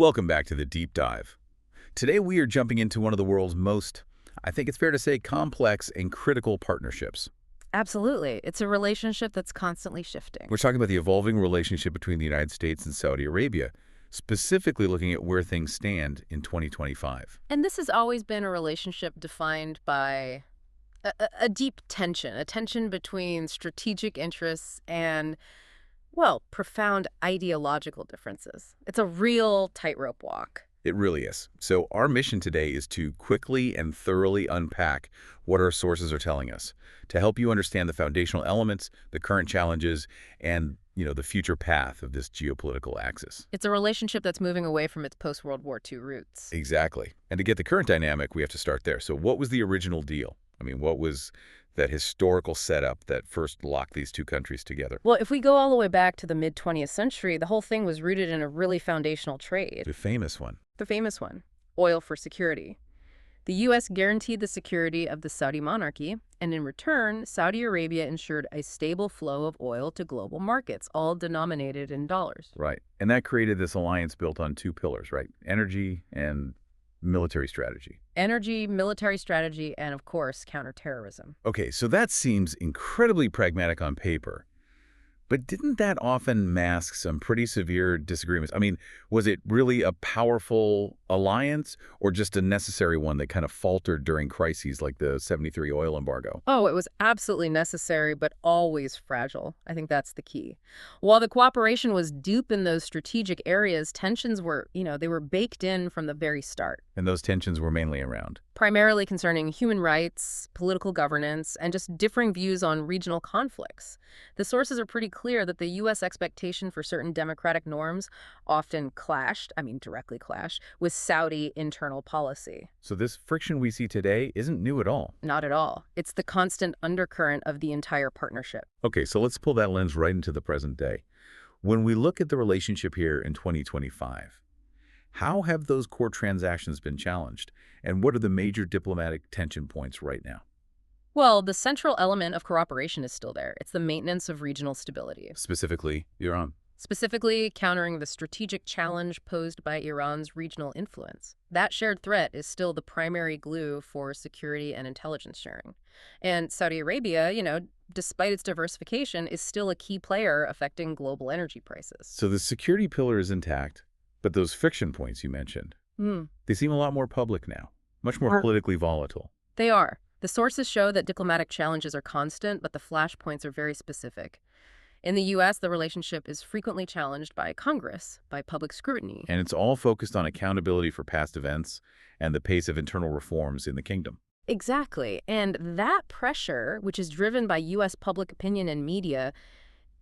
Welcome back to the Deep Dive. Today we are jumping into one of the world's most, I think it's fair to say, complex and critical partnerships. Absolutely. It's a relationship that's constantly shifting. We're talking about the evolving relationship between the United States and Saudi Arabia, specifically looking at where things stand in 2025. And this has always been a relationship defined by a deep tension, a tension between strategic interests and, well, profound ideological differences. It's a real tightrope walk. It really is. So our mission today is to quickly and thoroughly unpack what our sources are telling us, to help you understand the foundational elements, the current challenges, and the future path of this geopolitical axis. It's a relationship that's moving away from its post-World War II roots. Exactly. And to get the current dynamic, we have to start there. So what was the original deal? I mean, what was that historical setup that first locked these two countries together? Well, if we go all the way back to the mid-20th century, the whole thing was rooted in a really foundational trade. The famous one. The famous one, oil for security. The U.S. guaranteed the security of the Saudi monarchy, and in return, Saudi Arabia ensured a stable flow of oil to global markets, all denominated in dollars. Right. And that created this alliance built on two pillars, right? Energy and military strategy. Energy, military strategy, and of course, counterterrorism. Okay, so that seems incredibly pragmatic on paper. But didn't that often mask some pretty severe disagreements? I mean, was it really a powerful alliance or just a necessary one that kind of faltered during crises like the '73 oil embargo? Oh, it was absolutely necessary, but always fragile. I think that's the key. While the cooperation was deep in those strategic areas, tensions were, they were baked in from the very start. And those tensions were mainly around. Primarily concerning human rights, political governance, and just differing views on regional conflicts. The sources are pretty clear that the U.S. expectation for certain democratic norms often directly clashed, with Saudi internal policy. So this friction we see today isn't new at all. Not at all. It's the constant undercurrent of the entire partnership. Okay, so let's pull that lens right into the present day. When we look at the relationship here in 2025, how have those core transactions been challenged? And what are the major diplomatic tension points right now? Well, the central element of cooperation is still there. It's the maintenance of regional stability. Specifically, Iran. Specifically, countering the strategic challenge posed by Iran's regional influence. That shared threat is still the primary glue for security and intelligence sharing. And Saudi Arabia, despite its diversification, is still a key player affecting global energy prices. So the security pillar is intact, but those friction points you mentioned, they seem a lot more public now, much more politically volatile. They are. The sources show that diplomatic challenges are constant, but the flashpoints are very specific. In the U.S., the relationship is frequently challenged by Congress, by public scrutiny. And it's all focused on accountability for past events and the pace of internal reforms in the kingdom. Exactly. And that pressure, which is driven by U.S. public opinion and media,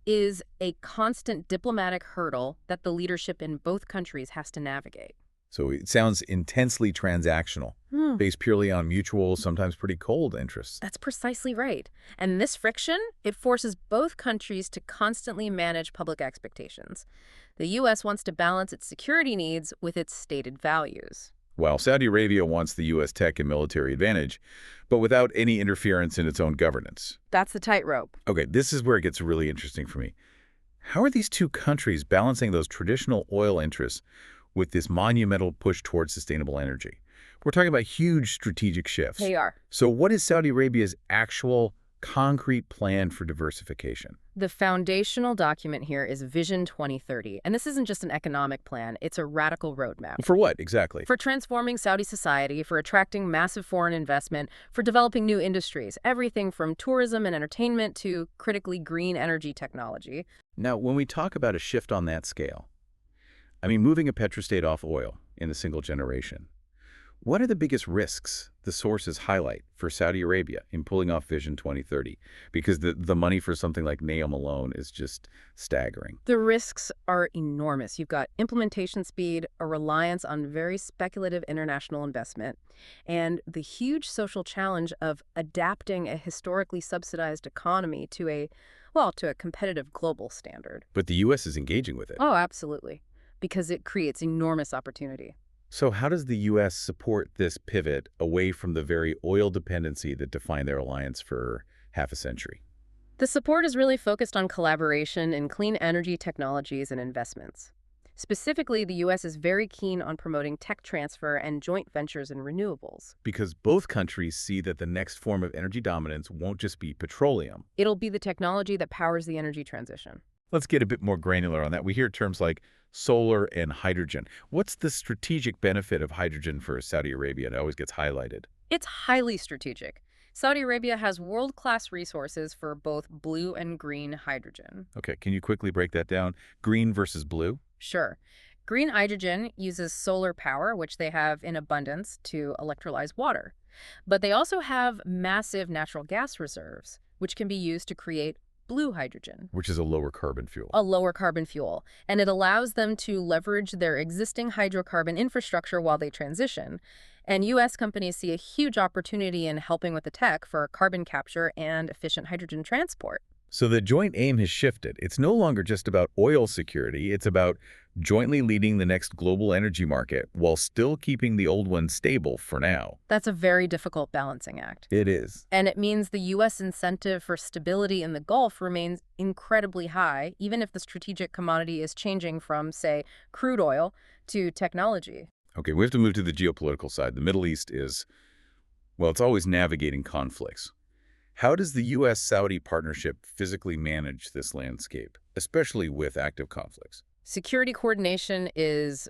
is a constant diplomatic hurdle that the leadership in both countries has to navigate. So it sounds intensely transactional, based purely on mutual, sometimes pretty cold interests. That's precisely right. And this friction, it forces both countries to constantly manage public expectations. The U.S. wants to balance its security needs with its stated values, While Saudi Arabia wants the U.S. tech and military advantage, but without any interference in its own governance. That's the tightrope. Okay, this is where it gets really interesting for me. How are these two countries balancing those traditional oil interests with this monumental push towards sustainable energy? We're talking about huge strategic shifts. They are. So what is Saudi Arabia's actual concrete plan for diversification? The foundational document here is Vision 2030. And this isn't just an economic plan, it's a radical roadmap. For what, exactly? For transforming Saudi society, for attracting massive foreign investment, for developing new industries, everything from tourism and entertainment to critically green energy technology. Now, when we talk about a shift on that scale, I mean, moving a petrostate off oil in a single generation, what are the biggest risks the sources highlight for Saudi Arabia in pulling off Vision 2030? Because the money for something like NEOM alone is just staggering. The risks are enormous. You've got implementation speed, a reliance on very speculative international investment, and the huge social challenge of adapting a historically subsidized economy to a competitive global standard. But the U.S. is engaging with it. Oh, absolutely, because it creates enormous opportunity. So how does the U.S. support this pivot away from the very oil dependency that defined their alliance for half a century? The support is really focused on collaboration in clean energy technologies and investments. Specifically, the U.S. is very keen on promoting tech transfer and joint ventures in renewables. Because both countries see that the next form of energy dominance won't just be petroleum. It'll be the technology that powers the energy transition. Let's get a bit more granular on that. We hear terms like solar and hydrogen. What's the strategic benefit of hydrogen for Saudi Arabia? It always gets highlighted. It's highly strategic. Saudi Arabia has world-class resources for both blue and green hydrogen. Okay, can you quickly break that down? Green versus blue? Sure. Green hydrogen uses solar power, which they have in abundance, to electrolyze water. But they also have massive natural gas reserves, which can be used to create blue hydrogen, Which is a lower carbon fuel. a lower carbon fuel, and it allows them to leverage their existing hydrocarbon infrastructure while they transition. And U.S. companies see a huge opportunity in helping with the tech for carbon capture and efficient hydrogen transport. So the joint aim has shifted. It's no longer just about oil security. It's about jointly leading the next global energy market while still keeping the old one stable for now. That's a very difficult balancing act. It is. And it means the U.S. incentive for stability in the Gulf remains incredibly high, even if the strategic commodity is changing from, say, crude oil to technology. Okay, we have to move to the geopolitical side. The Middle East is, well, it's always navigating conflicts. How does the U.S.-Saudi partnership physically manage this landscape, especially with active conflicts? Security coordination is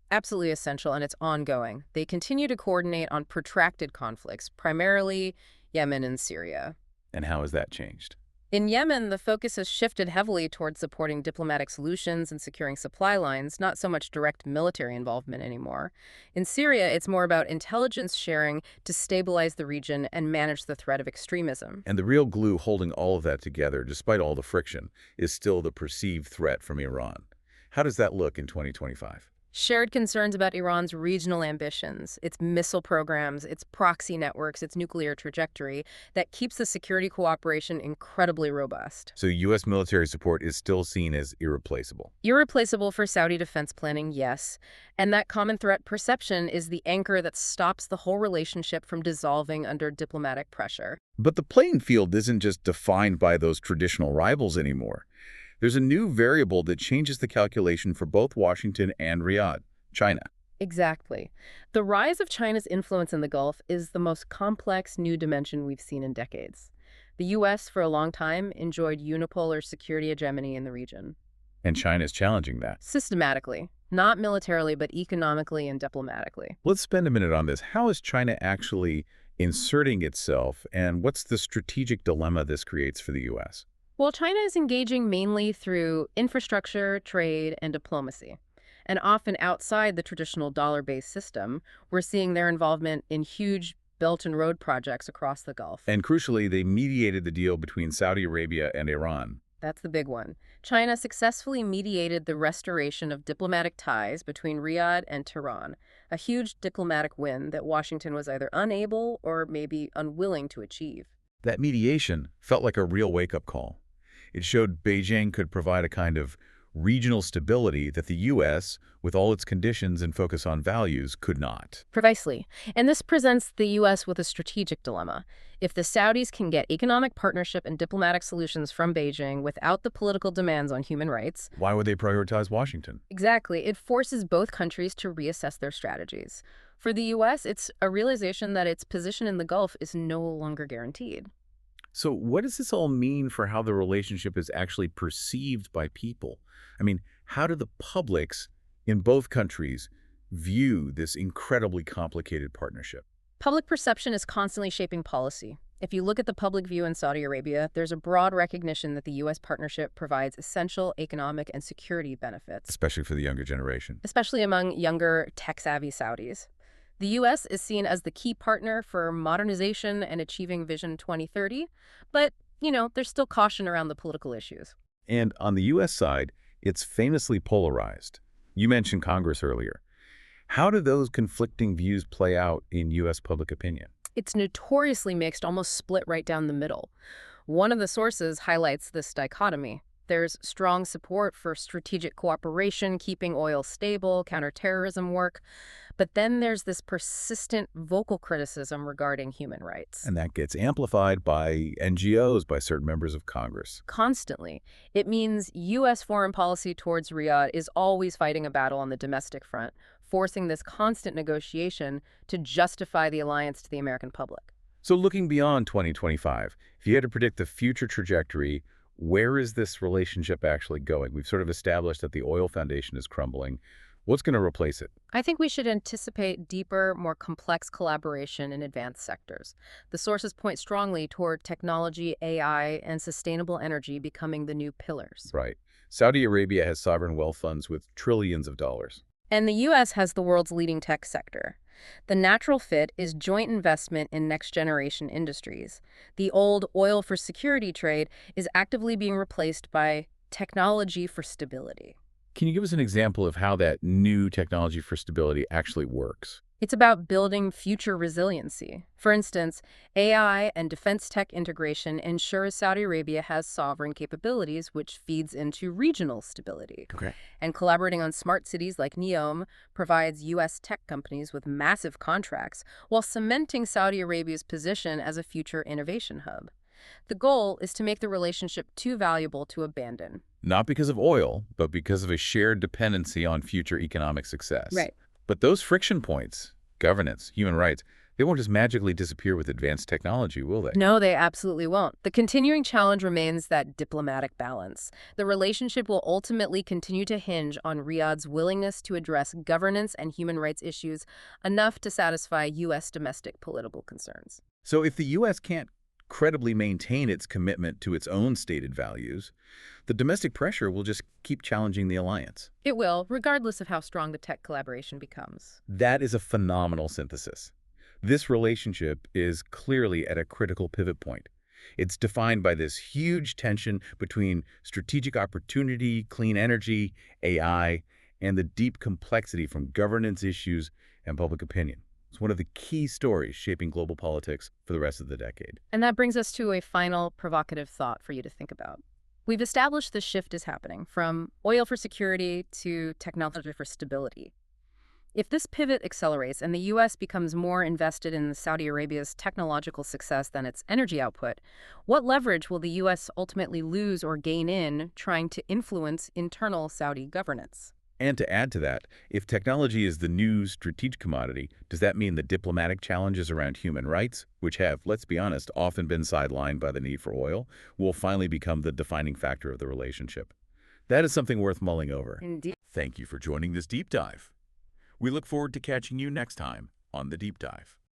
absolutely essential, and it's ongoing. They continue to coordinate on protracted conflicts, primarily Yemen and Syria. And how has that changed? In Yemen, the focus has shifted heavily towards supporting diplomatic solutions and securing supply lines, not so much direct military involvement anymore. In Syria, it's more about intelligence sharing to stabilize the region and manage the threat of extremism. And the real glue holding all of that together, despite all the friction, is still the perceived threat from Iran. How does that look in 2025? Shared concerns about Iran's regional ambitions, its missile programs, its proxy networks, its nuclear trajectory, that keeps the security cooperation incredibly robust. So U.S. military support is still seen as irreplaceable. Irreplaceable for Saudi defense planning, yes. And that common threat perception is the anchor that stops the whole relationship from dissolving under diplomatic pressure. But the playing field isn't just defined by those traditional rivals anymore. There's a new variable that changes the calculation for both Washington and Riyadh, China. Exactly. The rise of China's influence in the Gulf is the most complex new dimension we've seen in decades. The U.S., for a long time, enjoyed unipolar security hegemony in the region. And China is challenging that. Systematically. Not militarily, but economically and diplomatically. Let's spend a minute on this. How is China actually inserting itself, and what's the strategic dilemma this creates for the U.S.? Well, China is engaging mainly through infrastructure, trade, and diplomacy. And often outside the traditional dollar-based system, we're seeing their involvement in huge Belt and Road projects across the Gulf. And crucially, they mediated the deal between Saudi Arabia and Iran. That's the big one. China successfully mediated the restoration of diplomatic ties between Riyadh and Tehran, a huge diplomatic win that Washington was either unable or maybe unwilling to achieve. That mediation felt like a real wake-up call. It showed Beijing could provide a kind of regional stability that the U.S., with all its conditions and focus on values, could not. Precisely. And this presents the U.S. with a strategic dilemma. If the Saudis can get economic partnership and diplomatic solutions from Beijing without the political demands on human rights— Why would they prioritize Washington? Exactly. It forces both countries to reassess their strategies. For the U.S., it's a realization that its position in the Gulf is no longer guaranteed. So what does this all mean for how the relationship is actually perceived by people? I mean, how do the publics in both countries view this incredibly complicated partnership? Public perception is constantly shaping policy. If you look at the public view in Saudi Arabia, there's a broad recognition that the U.S. partnership provides essential economic and security benefits, Especially for the younger generation. especially among younger, tech-savvy Saudis. The U.S. is seen as the key partner for modernization and achieving Vision 2030, but, there's still caution around the political issues. And on the U.S. side, it's famously polarized. You mentioned Congress earlier. How do those conflicting views play out in U.S. public opinion? It's notoriously mixed, almost split right down the middle. One of the sources highlights this dichotomy. There's strong support for strategic cooperation, keeping oil stable, counterterrorism work. But then there's this persistent vocal criticism regarding human rights. And that gets amplified by NGOs, by certain members of Congress. Constantly. It means U.S. foreign policy towards Riyadh is always fighting a battle on the domestic front, forcing this constant negotiation to justify the alliance to the American public. So looking beyond 2025, if you had to predict the future trajectory, where is this relationship actually going? We've sort of established that the oil foundation is crumbling. What's going to replace it? I think we should anticipate deeper, more complex collaboration in advanced sectors. The sources point strongly toward technology, AI, and sustainable energy becoming the new pillars. Right. Saudi Arabia has sovereign wealth funds with trillions of dollars. And the U.S. has the world's leading tech sector. The natural fit is joint investment in next-generation industries. The old oil for security trade is actively being replaced by technology for stability. Can you give us an example of how that new technology for stability actually works? It's about building future resiliency. For instance, AI and defense tech integration ensures Saudi Arabia has sovereign capabilities, which feeds into regional stability. Okay. And collaborating on smart cities like NEOM provides U.S. tech companies with massive contracts while cementing Saudi Arabia's position as a future innovation hub. The goal is to make the relationship too valuable to abandon. Not because of oil, but because of a shared dependency on future economic success. Right. But those friction points, governance, human rights, they won't just magically disappear with advanced technology, will they? No, they absolutely won't. The continuing challenge remains that diplomatic balance. The relationship will ultimately continue to hinge on Riyadh's willingness to address governance and human rights issues enough to satisfy U.S. domestic political concerns. So if the U.S. can't credibly maintain its commitment to its own stated values, the domestic pressure will just keep challenging the alliance. It will, regardless of how strong the tech collaboration becomes. That is a phenomenal synthesis. This relationship is clearly at a critical pivot point. It's defined by this huge tension between strategic opportunity, clean energy, AI, and the deep complexity from governance issues and public opinion. It's one of the key stories shaping global politics for the rest of the decade. And that brings us to a final provocative thought for you to think about. We've established this shift is happening from oil for security to technology for stability. If this pivot accelerates and the U.S. becomes more invested in Saudi Arabia's technological success than its energy output, what leverage will the U.S. ultimately lose or gain in trying to influence internal Saudi governance? And to add to that, if technology is the new strategic commodity, does that mean the diplomatic challenges around human rights, which have, let's be honest, often been sidelined by the need for oil, will finally become the defining factor of the relationship? That is something worth mulling over. Indeed. Thank you for joining this deep dive. We look forward to catching you next time on The Deep Dive.